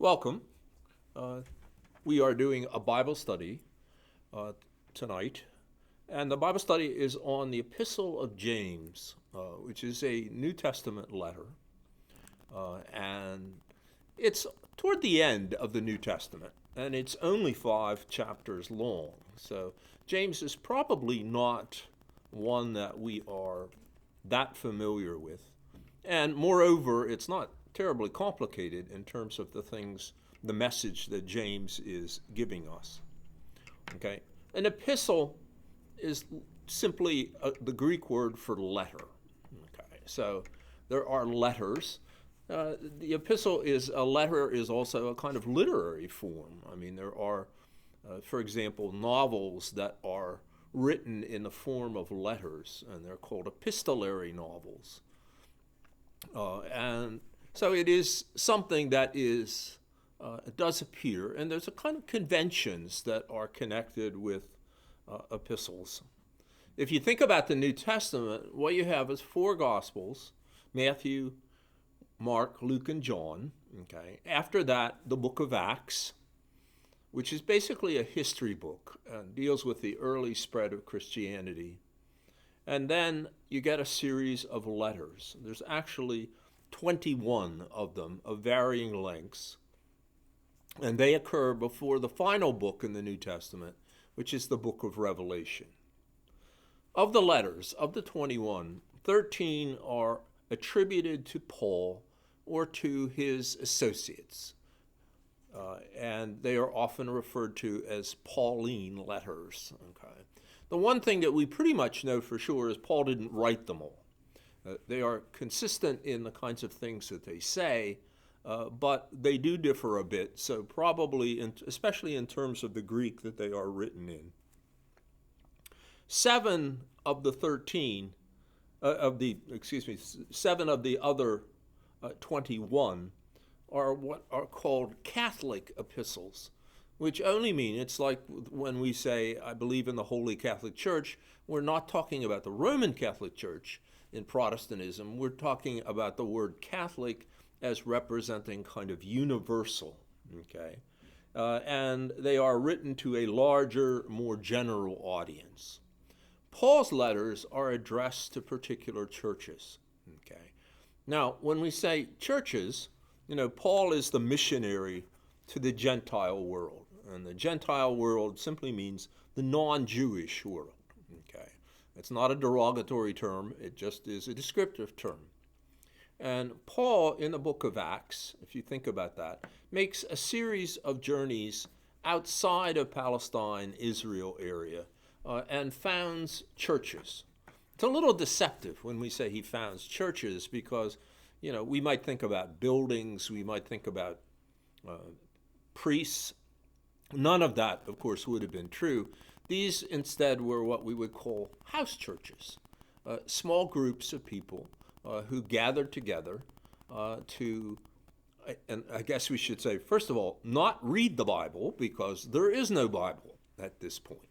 Welcome. We are doing a Bible study tonight, and the Bible study is on the Epistle of James, which is a New Testament letter, and it's toward the end of the New Testament, and it's only 5 chapters long. So James is probably not one that we are that familiar with, and moreover, it's not terribly complicated in terms of the message that James is giving us. Okay, an epistle is simply the Greek word for letter. Okay, so there are letters. The epistle is a letter is also a kind of literary form. I mean, there are, for example, novels that are written in the form of letters, and they're called epistolary novels. And so it is something that is, it does appear, and there's a kind of conventions that are connected with epistles. If you think about the New Testament, what you have is 4 Gospels: Matthew, Mark, Luke, and John. Okay. After that, the book of Acts, which is basically a history book and deals with the early spread of Christianity. And then you get a series of letters. There's actually 21 of them of varying lengths, and they occur before the final book in the New Testament, which is the book of Revelation. Of the letters, of the 21, 13 are attributed to Paul or to his associates, and they are often referred to as Pauline letters. Okay. The one thing that we pretty much know for sure is Paul didn't write them all. They are consistent in the kinds of things that they say, but they do differ a bit, so probably, especially in terms of the Greek that they are written in. 7 of the other 21 are what are called Catholic epistles, which only mean, it's like when we say, I believe in the Holy Catholic Church, we're not talking about the Roman Catholic Church in Protestantism. We're talking about the word Catholic as representing kind of universal, okay? And they are written to a larger, more general audience. Paul's letters are addressed to particular churches, okay? Now, when we say churches, Paul is the missionary to the Gentile world, and the Gentile world simply means the non-Jewish world, okay? It's not a derogatory term, it just is a descriptive term. And Paul, in the book of Acts, if you think about that, makes a series of journeys outside of Palestine, Israel area, and founds churches. It's a little deceptive when we say he founds churches because, we might think about buildings, we might think about priests. None of that, of course, would have been true. These instead were what we would call house churches, small groups of people who gathered together to, and I guess we should say, first of all, not read the Bible, because there is no Bible at this point.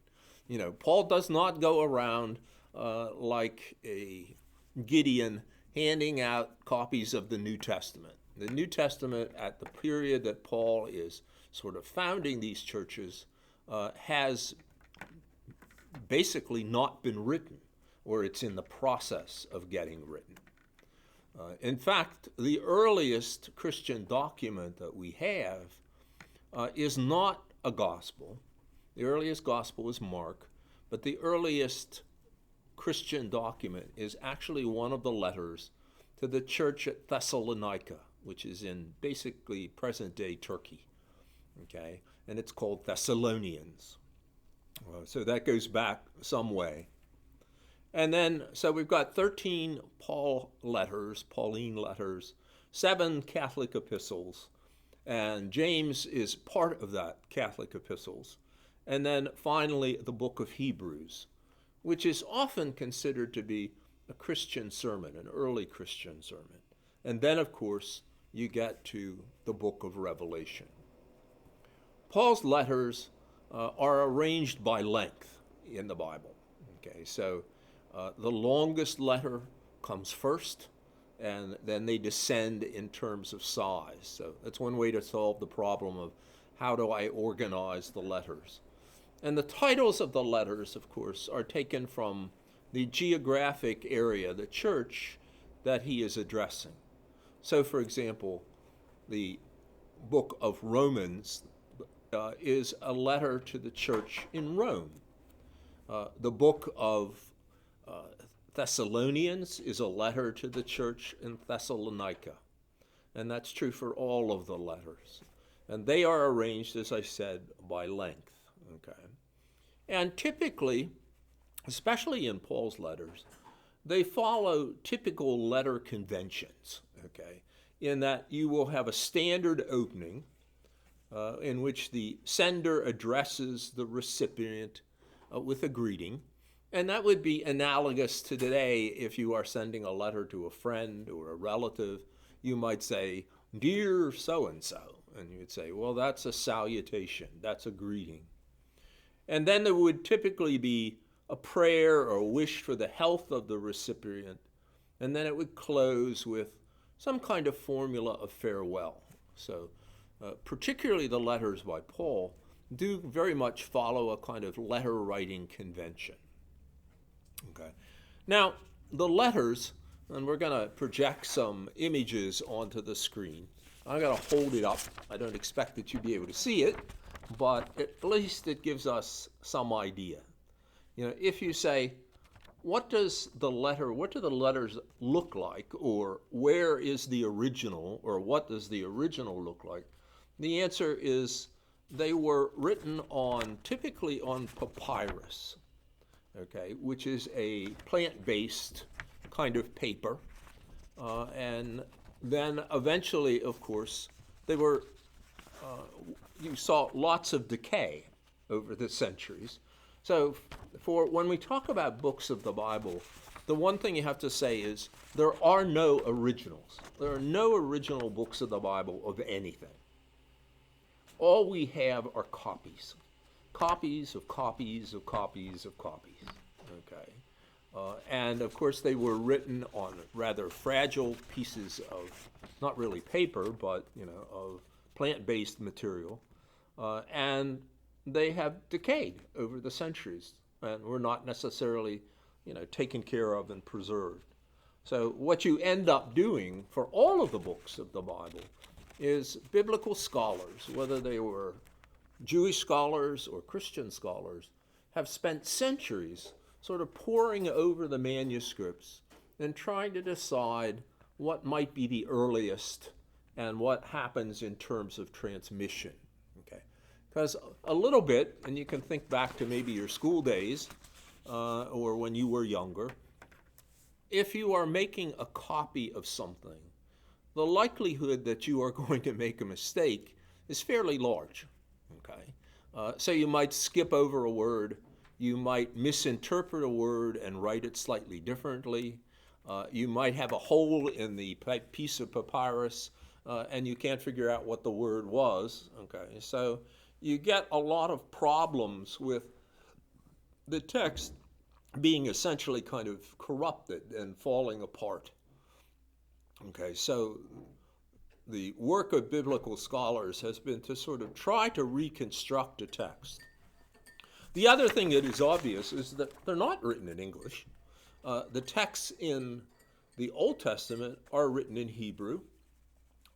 Paul does not go around like a Gideon handing out copies of the New Testament. The New Testament, at the period that Paul is sort of founding these churches, has basically not been written, or it's in the process of getting written. In fact, the earliest Christian document that we have is not a gospel. The earliest gospel is Mark, but the earliest Christian document is actually one of the letters to the church at Thessalonica, which is in basically present-day Turkey, okay? And it's called Thessalonians. So that goes back some way. And then, so we've got 13 Pauline letters, 7 Catholic epistles, and James is part of that Catholic epistles. And then finally, the book of Hebrews, which is often considered to be a Christian sermon, an early Christian sermon. And then, of course, you get to the book of Revelation. Paul's letters are arranged by length in the Bible. Okay, so the longest letter comes first, and then they descend in terms of size. So that's one way to solve the problem of how do I organize the letters. And the titles of the letters, of course, are taken from the geographic area, the church that he is addressing. So, for example, the book of Romans is a letter to the church in Rome. The book of Thessalonians is a letter to the church in Thessalonica. And that's true for all of the letters. And they are arranged, as I said, by length. Okay. And typically, especially in Paul's letters, they follow typical letter conventions, okay, in that you will have a standard opening in which the sender addresses the recipient with a greeting. And that would be analogous to today if you are sending a letter to a friend or a relative. You might say, "Dear so-and-so," and you would say, well, that's a salutation, that's a greeting. And then there would typically be a prayer or a wish for the health of the recipient, and then it would close with some kind of formula of farewell. So particularly the letters by Paul do very much follow a kind of letter writing convention. Okay. Now, the letters, and we're going to project some images onto the screen. I'm going to hold it up. I don't expect that you'll be able to see it, but at least it gives us some idea. You know, if you say, what do the letters look like, or where is the original, or what does the original look like? The answer is they were written typically on papyrus, okay, which is a plant-based kind of paper. And then eventually, of course, you saw lots of decay over the centuries. So for when we talk about books of the Bible, the one thing you have to say is there are no originals. There are no original books of the Bible of anything. All we have are copies. Copies of copies of copies of copies. Okay. And of course they were written on rather fragile pieces of, not really paper, but of plant-based material. And they have decayed over the centuries and were not necessarily, taken care of and preserved. So what you end up doing for all of the books of the Bible is biblical scholars, whether they were Jewish scholars or Christian scholars, have spent centuries sort of poring over the manuscripts and trying to decide what might be the earliest and what happens in terms of transmission. Okay, because a little bit, and you can think back to maybe your school days or when you were younger, if you are making a copy of something, the likelihood that you are going to make a mistake is fairly large. Okay, so you might skip over a word, you might misinterpret a word and write it slightly differently. You might have a hole in the piece of papyrus and you can't figure out what the word was. Okay, so you get a lot of problems with the text being essentially kind of corrupted and falling apart. Okay, so the work of biblical scholars has been to sort of try to reconstruct a text. The other thing that is obvious is that they're not written in English. The texts in the Old Testament are written in Hebrew,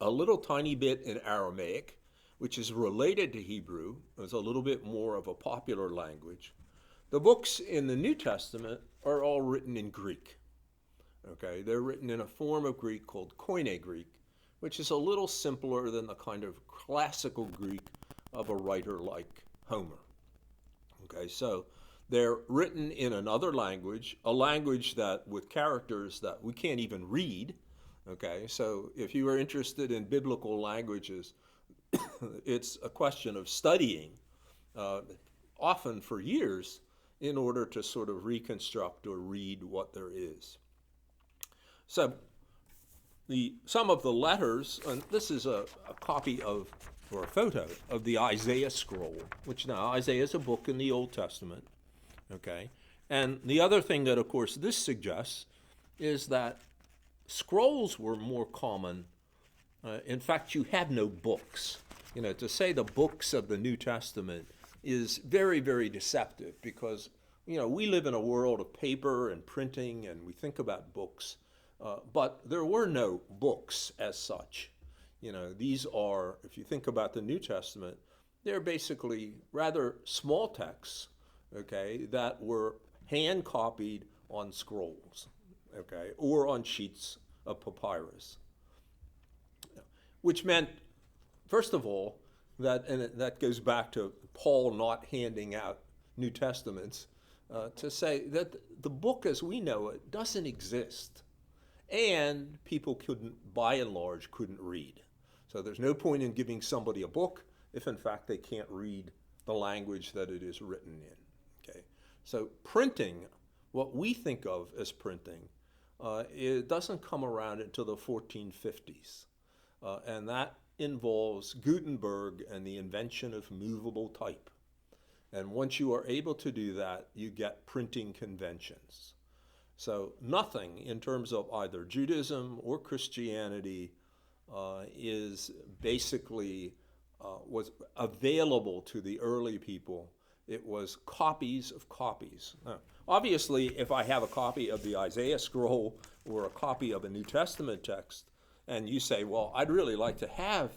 a little tiny bit in Aramaic, which is related to Hebrew. It's a little bit more of a popular language. The books in the New Testament are all written in Greek. Okay, they're written in a form of Greek called Koine Greek, which is a little simpler than the kind of classical Greek of a writer like Homer. Okay, so they're written in another language, a language that with characters that we can't even read. Okay, so if you are interested in biblical languages, it's a question of studying, often for years, in order to sort of reconstruct or read what there is. So some of the letters, and this is a copy of, or a photo of the Isaiah scroll, which now Isaiah is a book in the Old Testament. Okay, and the other thing that, of course, this suggests is that scrolls were more common. In fact, you had no books. To say the books of the New Testament is very, very deceptive because, we live in a world of paper and printing and we think about books, but there were no books as such. These are, if you think about the New Testament, they're basically rather small texts, okay, that were hand copied on scrolls, okay, or on sheets of papyrus, which meant, first of all, that goes back to Paul not handing out New Testaments, to say that the book as we know it doesn't exist, and people by and large, couldn't read. So there's no point in giving somebody a book if in fact they can't read the language that it is written in. Okay, so printing, what we think of as printing, it doesn't come around until the 1450s, and that involves Gutenberg and the invention of movable type. And once you are able to do that, you get printing conventions. So nothing in terms of either Judaism or Christianity is basically was available to the early people. It was copies of copies. Obviously, if I have a copy of the Isaiah scroll or a copy of a New Testament text, and you say, well, I'd really like to have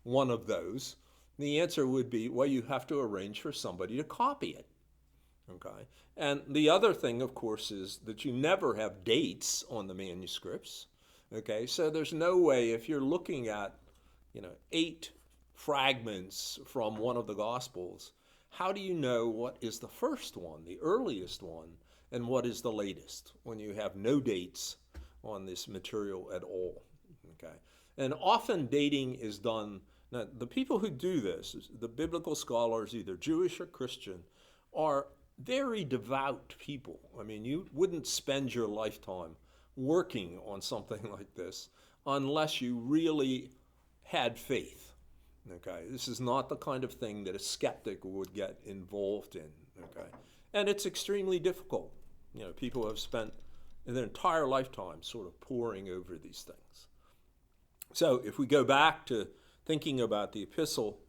one of those, the answer would be, well, you have to arrange for somebody to copy it. Okay. And the other thing, of course, is that you never have dates on the manuscripts. Okay. So there's no way, if you're looking at, 8 fragments from one of the Gospels, how do you know what is the first one, the earliest one, and what is the latest when you have no dates on this material at all? Okay. And often dating is done. Now, the people who do this, the biblical scholars, either Jewish or Christian, are very devout people. I mean, you wouldn't spend your lifetime working on something like this unless you really had faith. Okay, this is not the kind of thing that a skeptic would get involved in. Okay, and it's extremely difficult. People have spent their entire lifetime sort of poring over these things. So if we go back to thinking about the Epistle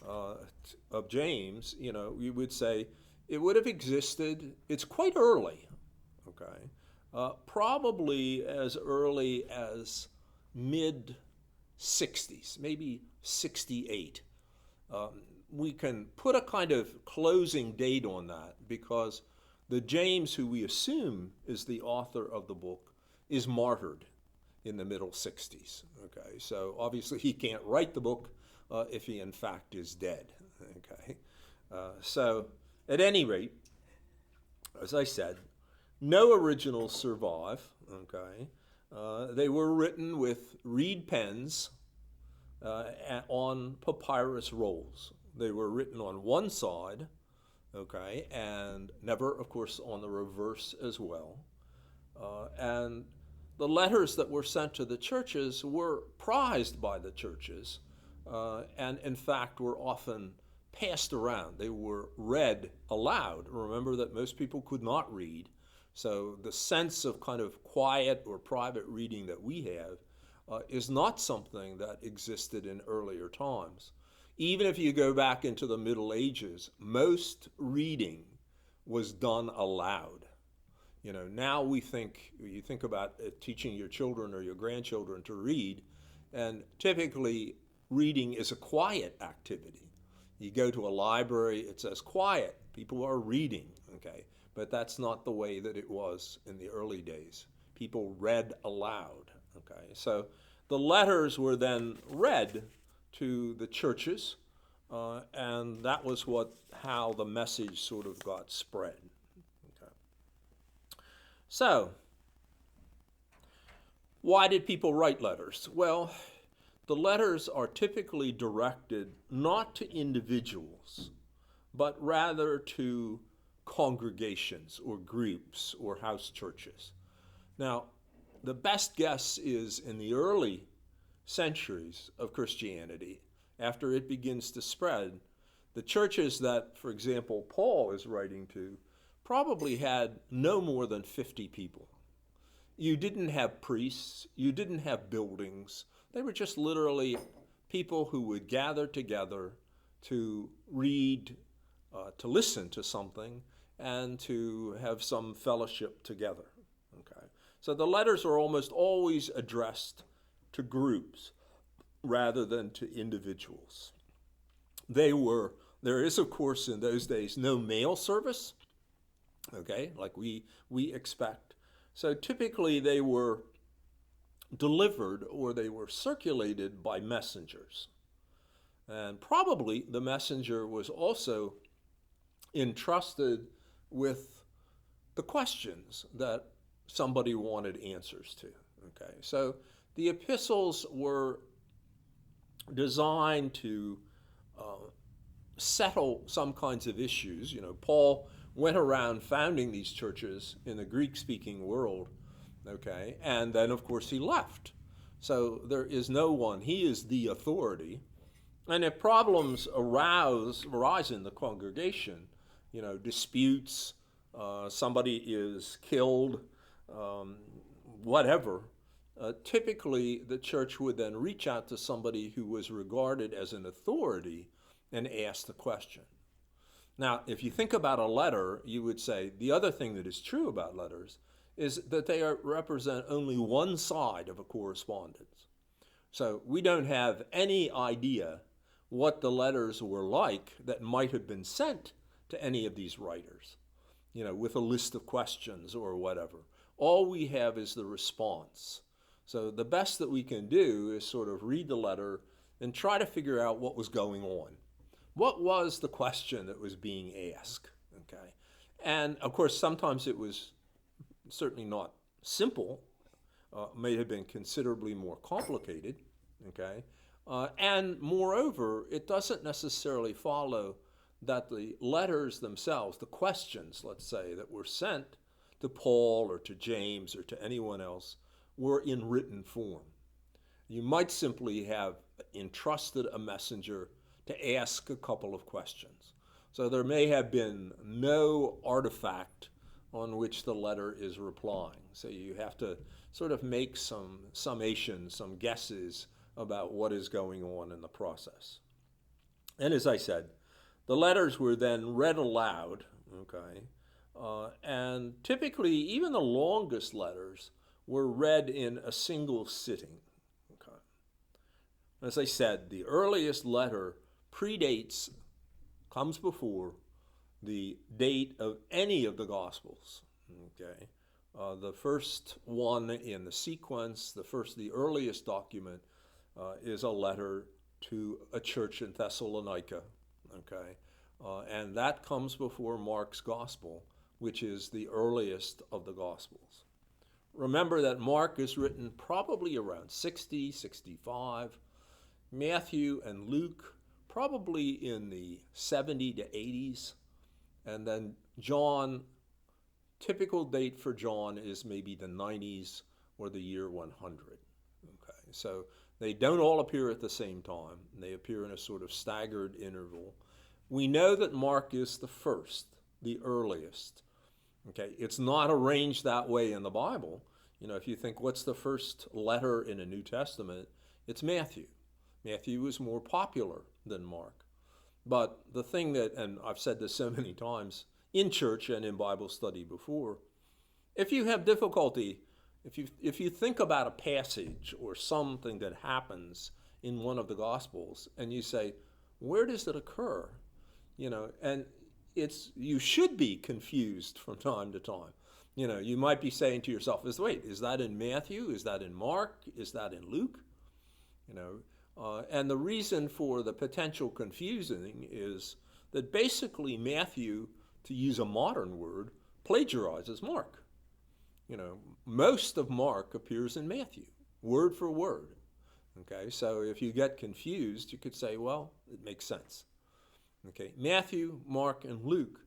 of James, we would say it would have existed. It's quite early, okay, probably as early as mid-60s, maybe 68. We can put a kind of closing date on that because the James, who we assume is the author of the book, is martyred in the middle 60s. Okay, so obviously he can't write the book if he in fact is dead. Okay, so at any rate, as I said, no originals survive. Okay, they were written with reed pens on papyrus rolls. They were written on one side, okay, and never, of course, on the reverse as well. And the letters that were sent to the churches were prized by the churches, and in fact were often passed around. They were read aloud. Remember that most people could not read, so the sense of kind of quiet or private reading that we have is not something that existed in earlier times. Even if you go back into the Middle Ages, most reading was done aloud. Now you think about teaching your children or your grandchildren to read, and typically reading is a quiet activity. You go to a library, it says quiet, people are reading, okay? But that's not the way that it was in the early days. People read aloud, okay? So the letters were then read to the churches, and that was how the message sort of got spread. So, why did people write letters? Well, the letters are typically directed not to individuals, but rather to congregations or groups or house churches. Now, the best guess is in the early centuries of Christianity, after it begins to spread, the churches that, for example, Paul is writing to probably had no more than 50 people. You didn't have priests, you didn't have buildings. They were just literally people who would gather together to read, to listen to something, and to have some fellowship together. Okay, so the letters are almost always addressed to groups rather than to individuals. There is, of course, in those days, no mail service, okay, like we expect. So typically they were delivered or they were circulated by messengers. And probably the messenger was also entrusted with the questions that somebody wanted answers to. Okay, so the epistles were designed to settle some kinds of issues. Paul went around founding these churches in the Greek-speaking world, okay, and then of course he left. So there is no one, he is the authority. And if problems arise in the congregation, disputes, somebody is killed, whatever, typically the church would then reach out to somebody who was regarded as an authority and ask the question. Now, if you think about a letter, you would say the other thing that is true about letters is that they represent only one side of a correspondence. So we don't have any idea what the letters were like that might have been sent to any of these writers, with a list of questions or whatever. All we have is the response. So the best that we can do is sort of read the letter and try to figure out what was going on. What was the question that was being asked? Okay, and of course, sometimes it was certainly not simple. May have been considerably more complicated. Okay, and moreover, it doesn't necessarily follow that the letters themselves, the questions, let's say, that were sent to Paul or to James or to anyone else, were in written form. You might simply have entrusted a messenger to ask a couple of questions. So there may have been no artifact on which the letter is replying. So you have to sort of make some summations, some guesses about what is going on in the process. And as I said, the letters were then read aloud, okay? And typically, even the longest letters were read in a single sitting, okay? As I said, the earliest letter comes before the date of any of the Gospels, okay? The first one in the sequence, the earliest document is a letter to a church in Thessalonica, okay? And that comes before Mark's Gospel, which is the earliest of the Gospels. Remember that Mark is written probably around 60, 65. Matthew and Luke probably in the 70 to 80s. And then John, typical date for John is maybe the 90s or the year 100. Okay, so they don't all appear at the same time. They appear in a sort of staggered interval. We know that Mark is the first, the earliest. Okay, it's not arranged that way in the Bible. If you think, what's the first letter in a New Testament? It's Matthew. Matthew is more popular than Mark. But the thing that, and I've said this so many times in church and in Bible study before, if you have difficulty, if you think about a passage or something that happens in one of the Gospels and you say, where does it occur? And you should be confused from time to time. You might be saying to yourself, wait, is that in Matthew? Is that in Mark? Is that in Luke? And the reason for the potential confusing is that basically Matthew, to use a modern word, plagiarizes Mark. Most of Mark appears in Matthew, word for word. Okay, so if you get confused, you could say, well, it makes sense. Okay, Matthew, Mark, and Luke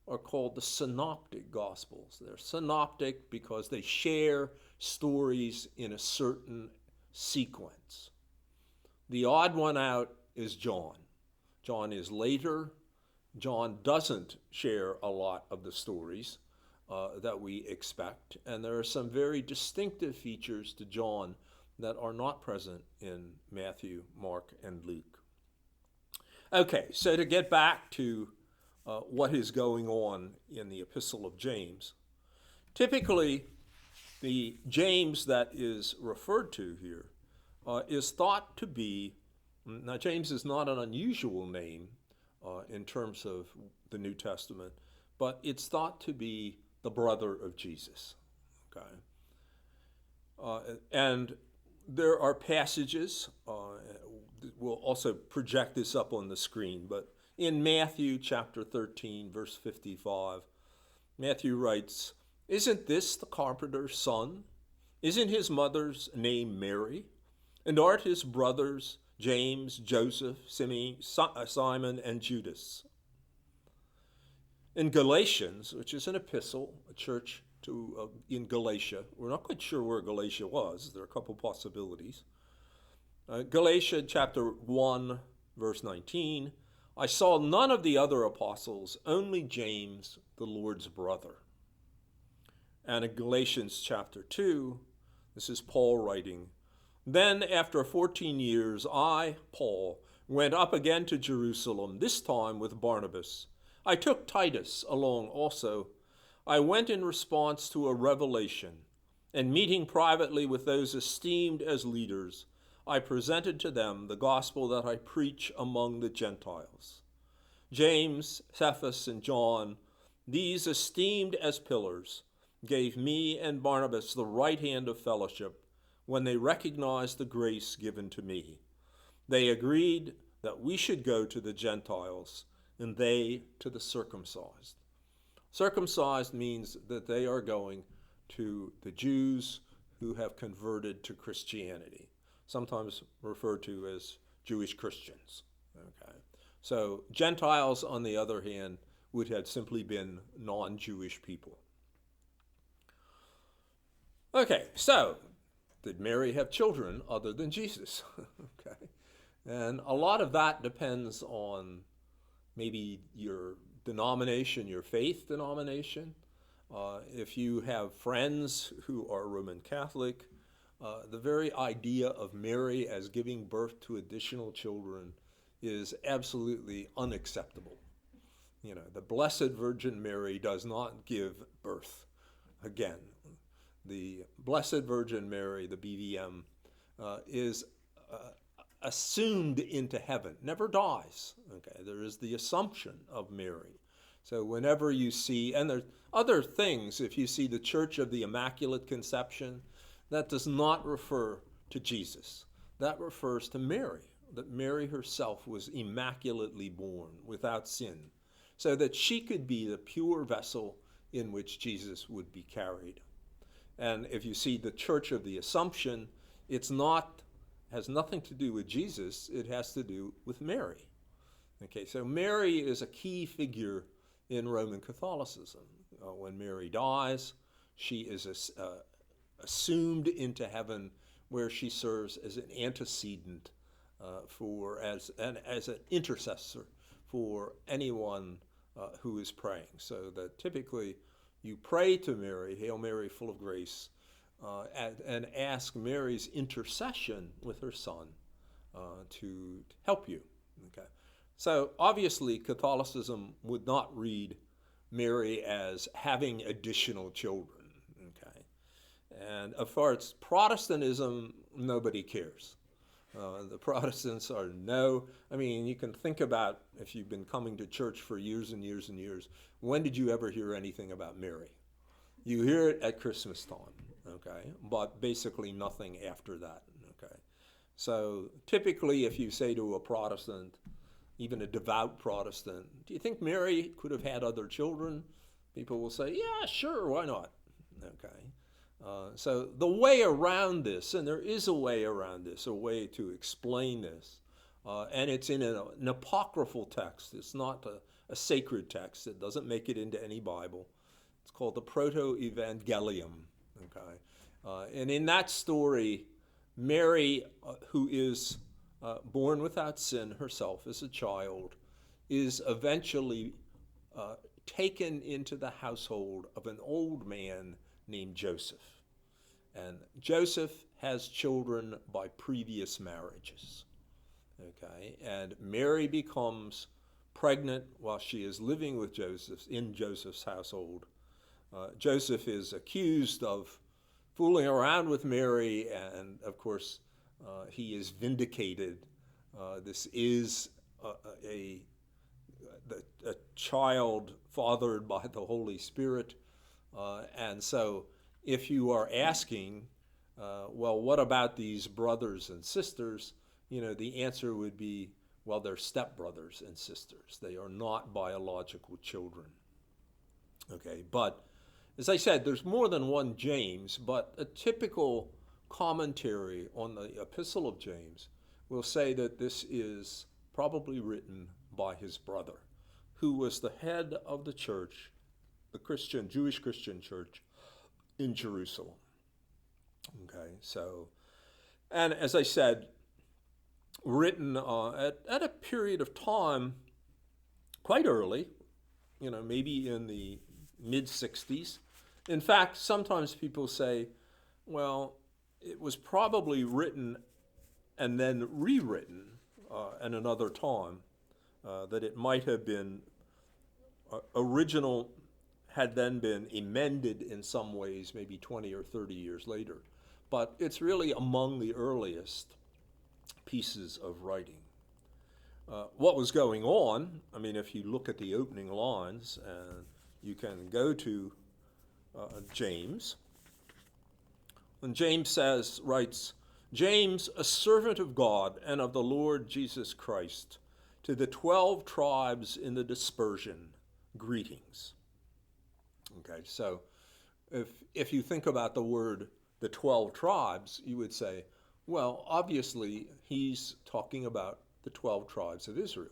are called the Synoptic Gospels. They're synoptic because they share stories in a certain sequence. The odd one out is John. John is later. John doesn't share a lot of the stories. that we expect. And there are some very distinctive features to John that are not present in Matthew, Mark, and Luke. Okay, so to get back to what is going on in the Epistle of James, typically the James that is referred to here is thought to be, now James is not an unusual name in terms of the New Testament, but it's thought to be the brother of Jesus. Okay, and there are passages, we'll also project this up on the screen, but in Matthew chapter 13, verse 55, Matthew writes, "Isn't this the carpenter's son? Isn't his mother's name Mary? And aren't his brothers James, Joseph, Simon, and Judas?" In Galatians, which is an epistle, a church in Galatia, we're not quite sure where Galatia was. There are a couple possibilities. Galatia chapter 1, verse 19, "I saw none of the other apostles, only James, the Lord's brother." And in Galatians chapter 2, this is Paul writing, "Then after 14 years, I, Paul, went up again to Jerusalem, this time with Barnabas. I took Titus along also. I went in response to a revelation, and meeting privately with those esteemed as leaders, I presented to them the gospel that I preach among the Gentiles. James, Cephas, and John, these esteemed as pillars, gave me and Barnabas the right hand of fellowship when they recognized the grace given to me. They agreed that we should go to the Gentiles, and they to the circumcised." Circumcised means that they are going to the Jews who have converted to Christianity, sometimes referred to as Jewish Christians. Okay, so Gentiles, on the other hand, would have simply been non-Jewish people. Okay, so did Mary have children other than Jesus? Okay, and a lot of that depends on maybe your denomination, your faith denomination. If you have friends who are Roman Catholic, the very idea of Mary as giving birth to additional children is absolutely unacceptable. You know, the Blessed Virgin Mary does not give birth. Again, the Blessed Virgin Mary, the BVM, is assumed into heaven, never dies. Okay, there is the assumption of Mary. So whenever you see, and there's other things, if you see the Church of the Immaculate Conception, that does not refer to Jesus. That refers to Mary, that Mary herself was immaculately born without sin, so that she could be the pure vessel in which Jesus would be carried. And if you see the Church of the Assumption, has nothing to do with Jesus, it has to do with Mary. Okay, so Mary is a key figure in Roman Catholicism. When Mary dies, she is assumed into heaven, where she serves as an antecedent as an intercessor for anyone who is praying. So that typically you pray to Mary, "Hail Mary, full of grace," and ask Mary's intercession with her son to help you. Okay, so obviously Catholicism would not read Mary as having additional children. Okay, and as far as Protestantism, nobody cares. The Protestants are you can think about, if you've been coming to church for years and years and years, when did you ever hear anything about Mary? You hear it at Christmas time, okay, but basically nothing after that, okay. So typically if you say to a Protestant, even a devout Protestant, "Do you think Mary could have had other children?" People will say, "Yeah, sure, why not?" Okay. So the way around this, and there is a way around this, a way to explain this, and it's in an apocryphal text. It's not a sacred text. It doesn't make it into any Bible. It's called the Protoevangelium. Okay, and in that story, Mary, who is born without sin herself as a child, is eventually taken into the household of an old man named Joseph. And Joseph has children by previous marriages. Okay, and Mary becomes pregnant while she is living with Joseph in Joseph's household. Joseph is accused of fooling around with Mary, and of course, he is vindicated. This is a child fathered by the Holy Spirit, and so if you are asking, well, what about these brothers and sisters? The answer would be, well, they're stepbrothers and sisters. They are not biological children. Okay, but as I said, there's more than one James, but a typical commentary on the Epistle of James will say that this is probably written by his brother, who was the head of the church, the Jewish Christian church in Jerusalem. Okay, so, and as I said, written at a period of time quite early, maybe in the mid-60s. In fact, sometimes people say, well, it was probably written and then rewritten at another time, that it might have been original, had then been amended in some ways, maybe 20 or 30 years later. But it's really among the earliest pieces of writing. What was going on, if you look at the opening lines, and you can go to James, and James writes, James, a servant of God and of the Lord Jesus Christ, to the 12 tribes in the dispersion, greetings. Okay, so if you think about the word the 12 tribes, you would say, well, obviously he's talking about the 12 tribes of Israel,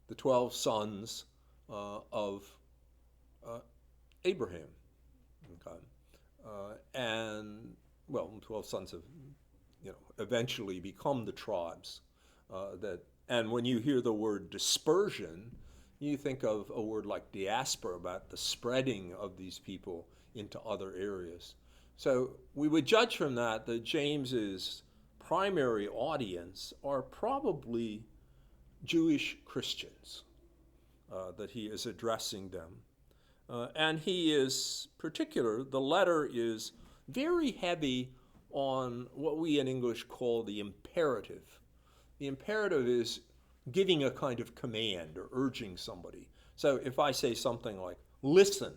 the 12 sons of Abraham. Okay, and 12 sons of, eventually become the tribes and when you hear the word dispersion, you think of a word like diaspora, about the spreading of these people into other areas. So we would judge from that James's primary audience are probably Jewish Christians, that he is addressing them. And he is the letter is very heavy on what we in English call the imperative. The imperative is giving a kind of command or urging somebody. So if I say something like, listen,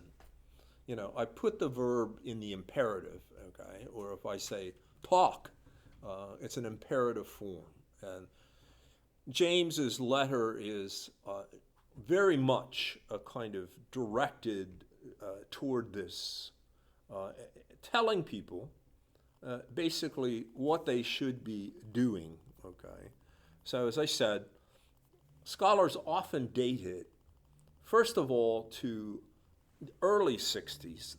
I put the verb in the imperative, okay? Or if I say talk, it's an imperative form. And James's letter is very much a kind of directed toward this, telling people basically what they should be doing, okay? So as I said, scholars often date it, first of all, to the early 60s,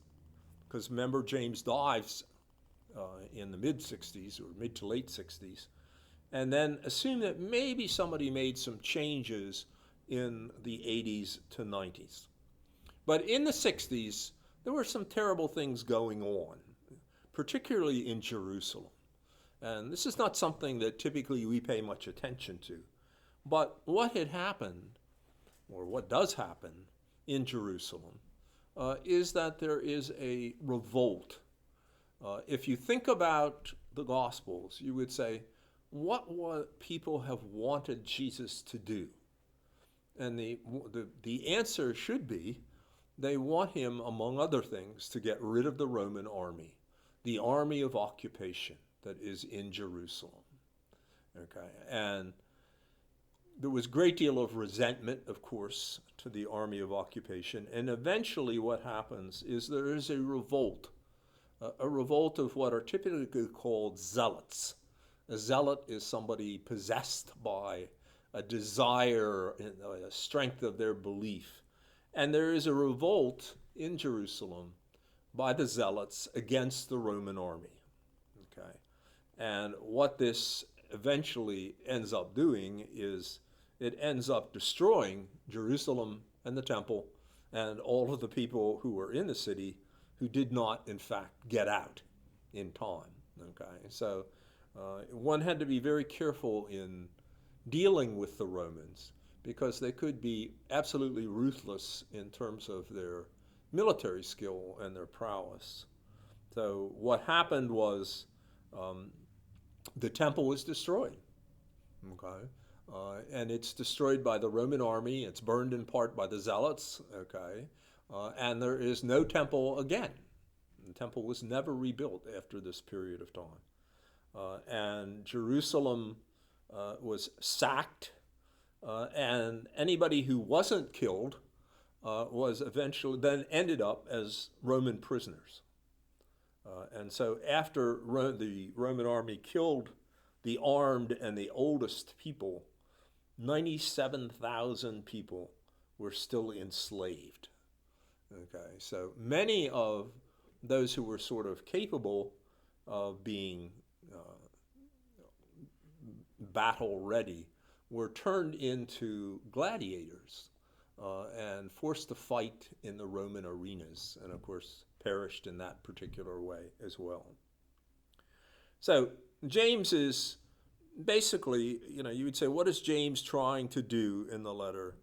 because remember, James dies in the mid-60s or mid to late 60s, and then assume that maybe somebody made some changes in the 80s to 90s. But in the 60s, there were some terrible things going on, particularly in Jerusalem. And this is not something that typically we pay much attention to. But what had happened, or what does happen in Jerusalem, is that there is a revolt. If you think about the Gospels, you would say, what people have wanted Jesus to do? And the answer should be, they want him, among other things, to get rid of the Roman army, the army of occupation that is in Jerusalem. Okay, and there was a great deal of resentment, of course, to the army of occupation, and eventually what happens is there is a revolt of what are typically called zealots. A zealot is somebody possessed by a desire, a strength of their belief. And there is a revolt in Jerusalem by the zealots against the Roman army. Okay, and what this eventually ends up doing is it ends up destroying Jerusalem and the temple, and all of the people who were in the city who did not, in fact, get out in time. Okay, so one had to be very careful in dealing with the Romans because they could be absolutely ruthless in terms of their military skill and their prowess. So what happened was the temple was destroyed. Okay, and it's destroyed by the Roman army. It's burned in part by the Zealots. Okay, and there is no temple again. The temple was never rebuilt after this period of time. And Jerusalem was sacked, and anybody who wasn't killed was eventually then ended up as Roman prisoners. And so after the Roman army killed the armed and the oldest people, 97,000 people were still enslaved. Okay, so many of those who were sort of capable of being battle ready were turned into gladiators and forced to fight in the Roman arenas, and of course perished in that particular way as well. So James is basically, you would say, what is James trying to do in the letter?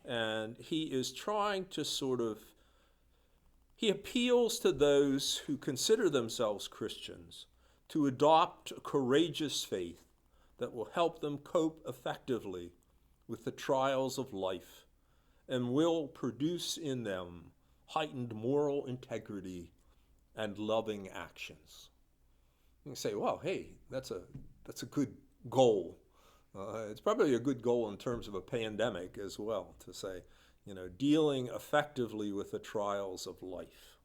And he is trying to he appeals to those who consider themselves Christians to adopt a courageous faith that will help them cope effectively with the trials of life and will produce in them heightened moral integrity and loving actions. You can say, well, hey, that's a good goal. It's probably a good goal in terms of a pandemic as well, to say, dealing effectively with the trials of life.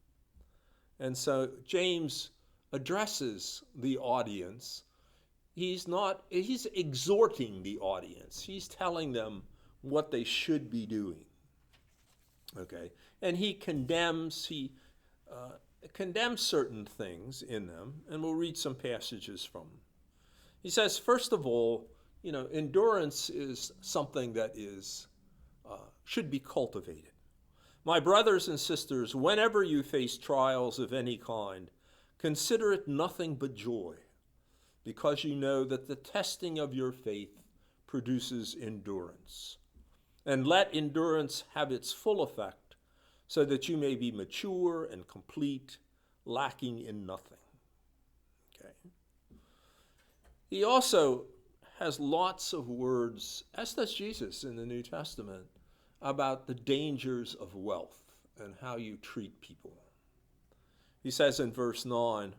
And so James addresses the audience. He's exhorting the audience. He's telling them what they should be doing. Okay, and he condemns certain things in them, and we'll read some passages from them. He says, first of all, endurance is something that should be cultivated. My brothers and sisters, whenever you face trials of any kind, consider it nothing but joy, because you know that the testing of your faith produces endurance. And let endurance have its full effect, so that you may be mature and complete, lacking in nothing. Okay. He also has lots of words, as does Jesus in the New Testament, about the dangers of wealth and how you treat people. He says in verse 9,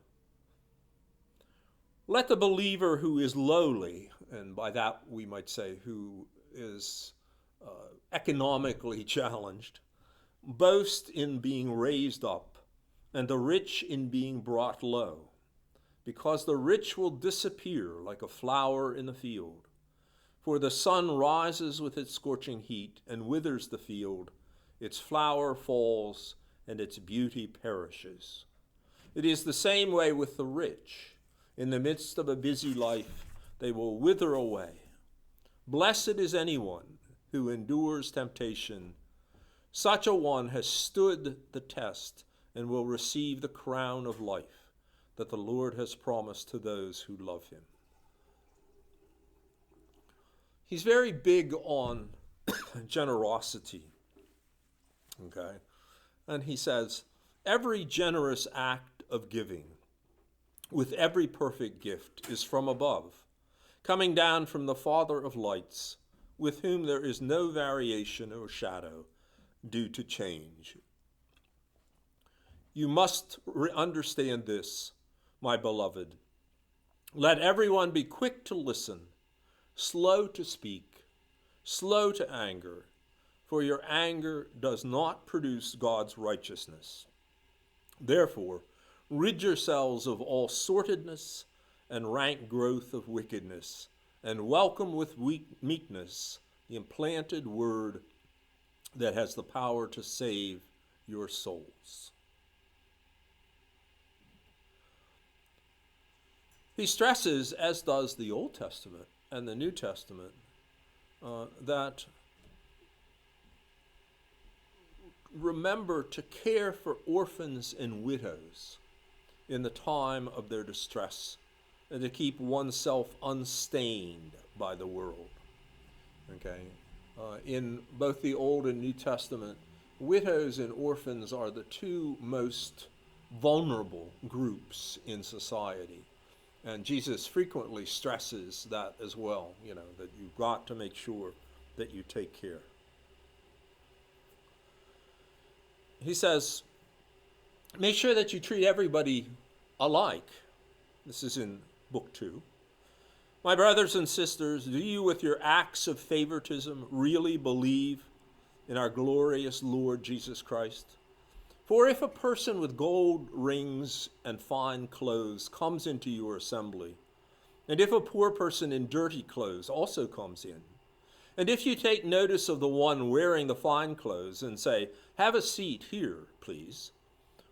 let the believer who is lowly, and by that we might say who is economically challenged, boast in being raised up, and the rich in being brought low, because the rich will disappear like a flower in the field. For the sun rises with its scorching heat and withers the field, its flower falls, and its beauty perishes. It is the same way with the rich. In the midst of a busy life, they will wither away. Blessed is anyone who endures temptation. Such a one has stood the test and will receive the crown of life that the Lord has promised to those who love him. He's very big on generosity, okay? And he says, every generous act of giving with every perfect gift is from above, coming down from the Father of lights, with whom there is no variation or shadow due to change. You must understand this, my beloved. Let everyone be quick to listen, slow to speak, slow to anger, for your anger does not produce God's righteousness. Therefore, rid yourselves of all sordidness and rank growth of wickedness, and welcome with meekness the implanted word that has the power to save your souls. He stresses, as does the Old Testament and the New Testament, that remember to care for orphans and widows in the time of their distress, and to keep oneself unstained by the world. Okay? In both the Old and New Testament, widows and orphans are the two most vulnerable groups in society. And Jesus frequently stresses that as well, that you've got to make sure that you take care. He says, make sure that you treat everybody alike. This is in Book 2. My brothers and sisters, do you with your acts of favoritism really believe in our glorious Lord Jesus Christ? For if a person with gold rings and fine clothes comes into your assembly, and if a poor person in dirty clothes also comes in, and if you take notice of the one wearing the fine clothes and say, have a seat here, please,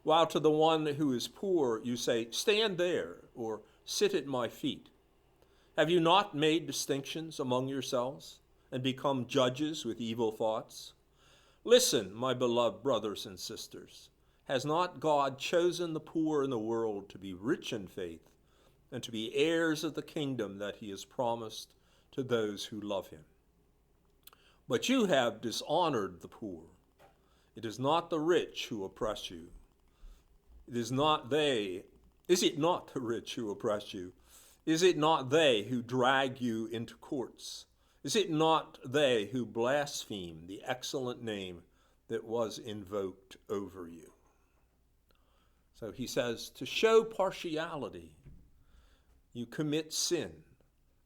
while to the one who is poor you say, stand there, or sit at my feet, have you not made distinctions among yourselves and become judges with evil thoughts? Listen, my beloved brothers and sisters, has not God chosen the poor in the world to be rich in faith and to be heirs of the kingdom that he has promised to those who love him? But you have dishonored the poor. It is not the rich who oppress you. Is it not the rich who oppress you? Is it not they who drag you into courts? Is it not they who blaspheme the excellent name that was invoked over you? So he says, to show partiality, you commit sin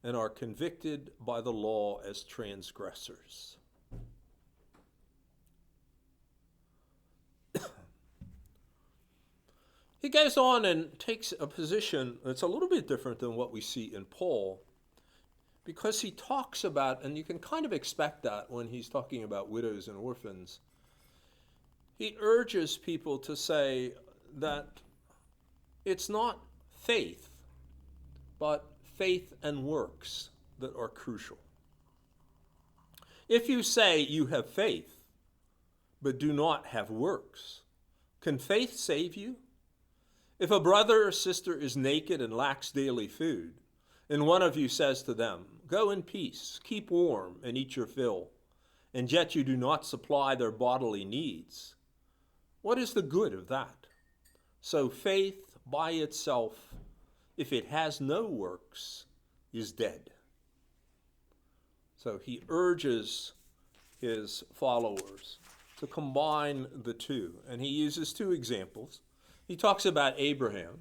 and are convicted by the law as transgressors. He goes on and takes a position that's a little bit different than what we see in Paul, because he talks about, and you can kind of expect that when he's talking about widows and orphans, he urges people to say that it's not faith, but faith and works that are crucial. If you say you have faith, but do not have works, can faith save you? If a brother or sister is naked and lacks daily food, and one of you says to them, go in peace, keep warm, and eat your fill, and yet you do not supply their bodily needs, what is the good of that? So faith by itself, if it has no works, is dead. So he urges his followers to combine the two, and he uses two examples. He talks about Abraham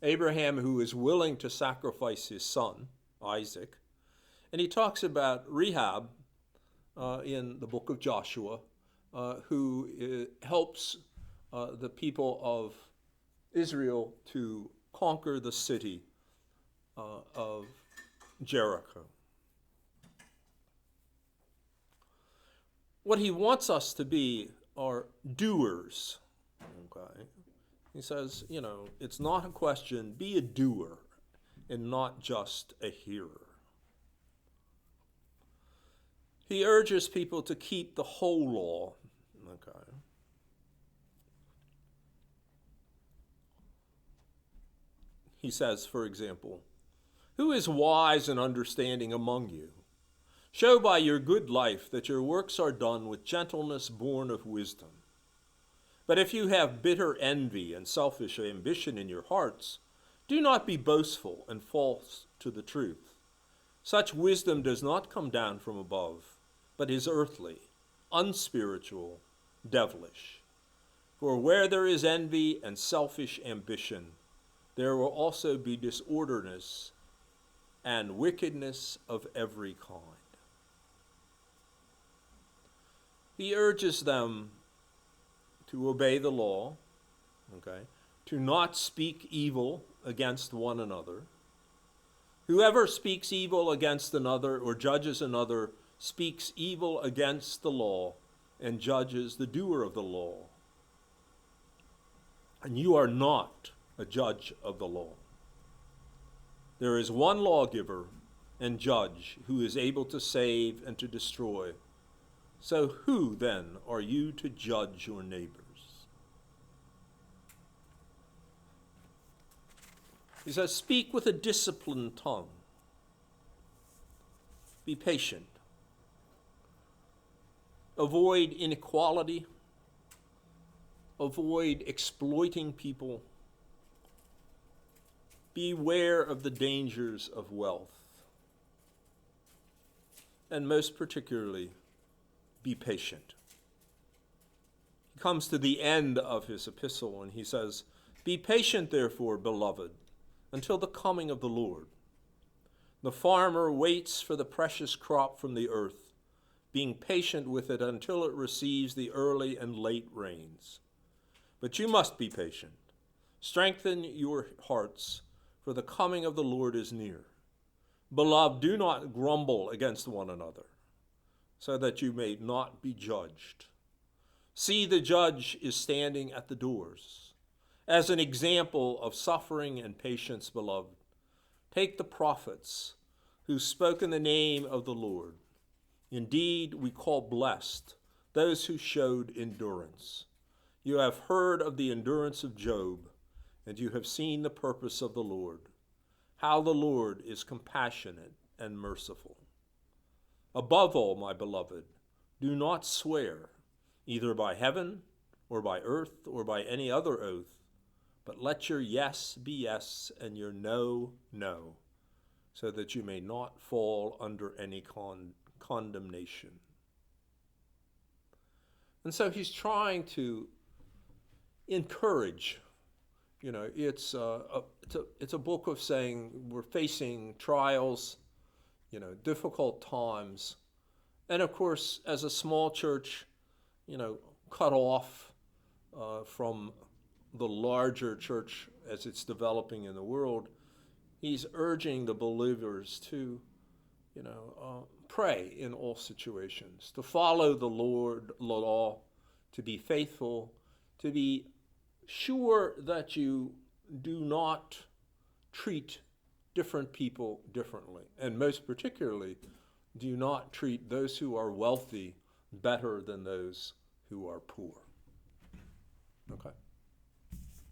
who is willing to sacrifice his son, Isaac. And he talks about Rahab in the book of Joshua, who helps the people of Israel to conquer the city of Jericho. What he wants us to be are doers. Okay? He says, it's not a question, be a doer and not just a hearer. He urges people to keep the whole law. Okay. He says, for example, who is wise and understanding among you? Show by your good life that your works are done with gentleness born of wisdom. But if you have bitter envy and selfish ambition in your hearts, do not be boastful and false to the truth. Such wisdom does not come down from above, but is earthly, unspiritual, devilish. For where there is envy and selfish ambition, there will also be disorderliness and wickedness of every kind. He urges them to obey the law, to not speak evil against one another. Whoever speaks evil against another or judges another speaks evil against the law and judges the doer of the law. And you are not a judge of the law. There is one lawgiver and judge who is able to save and to destroy. So who then are you to judge your neighbors? He says, speak with a disciplined tongue. Be patient. Avoid inequality. Avoid exploiting people. Beware of the dangers of wealth. And most particularly, be patient. He comes to the end of his epistle and he says, be patient, therefore, beloved, until the coming of the Lord. The farmer waits for the precious crop from the earth, being patient with it until it receives the early and late rains. But you must be patient. Strengthen your hearts, for the coming of the Lord is near. Beloved, do not grumble against one another, so that you may not be judged. See, the judge is standing at the doors. As an example of suffering and patience, beloved, take the prophets who spoke in the name of the Lord. Indeed, we call blessed those who showed endurance. You have heard of the endurance of Job, and you have seen the purpose of the Lord, how the Lord is compassionate and merciful. Above all, my beloved, do not swear, either by heaven or by earth or by any other oath, but let your yes be yes and your no, no, so that you may not fall under any condemnation. And so he's trying to encourage. It's a book of saying we're facing trials, difficult times. And of course, as a small church, cut off from the larger church as it's developing in the world, he's urging the believers to, pray in all situations, to follow the Lord's law, to be faithful, to be sure that you do not treat different people differently, and most particularly, do not treat those who are wealthy better than those who are poor. Okay.